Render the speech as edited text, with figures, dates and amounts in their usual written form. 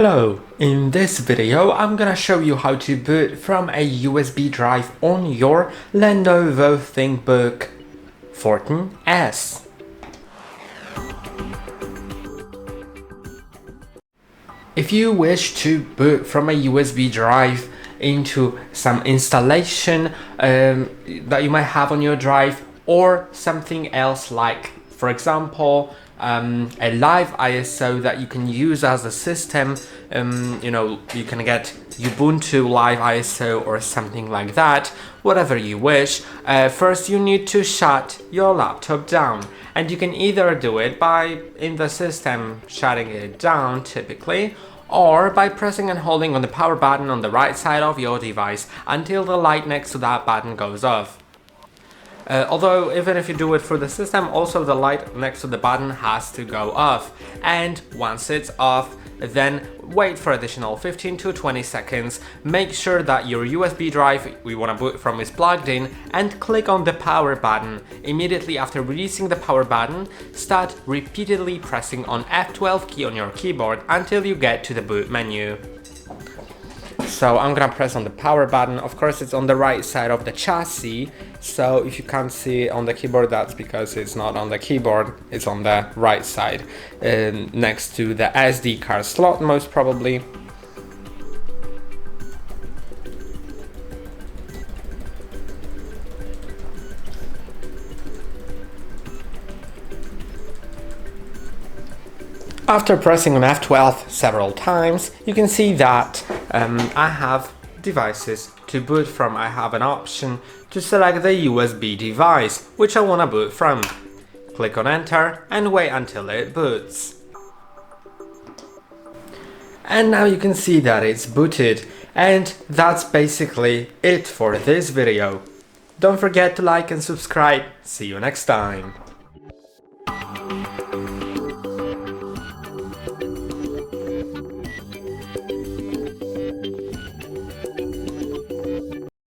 Hello, in this video I'm gonna show you how to boot from a USB drive on your LENOVO ThinkBook 14s. If you wish to boot from a USB drive into some installation that you might have on your drive, or something else like, for example, a live ISO that you can use as a system, you can get Ubuntu live ISO or something like that, whatever you wish. First you need to shut your laptop down, and you can either do it by in the system shutting it down typically, or by pressing and holding on the power button on the right side of your device until the light next to that button goes off. Although even if you do it through the system, also the light next to the button has to go off, and once it's off, then wait for additional 15 to 20 seconds, make sure that your USB drive we want to boot from is plugged in, and click on the power button. Immediately after releasing the power button, start repeatedly pressing on F12 key on your keyboard until you get to the boot menu. So I'm gonna press on the power button. Of course it's on the right side of the chassis, so if you can't see it on the keyboard, that's because it's not on the keyboard, it's on the right side, next to the SD card slot most probably. After pressing on F12 several times, you can see that I have devices to boot from. I have an option to select the USB device which I want to boot from. Click on enter and wait until it boots. And now you can see that it's booted, and that's basically it for this video. Don't forget to like and subscribe. See you next time.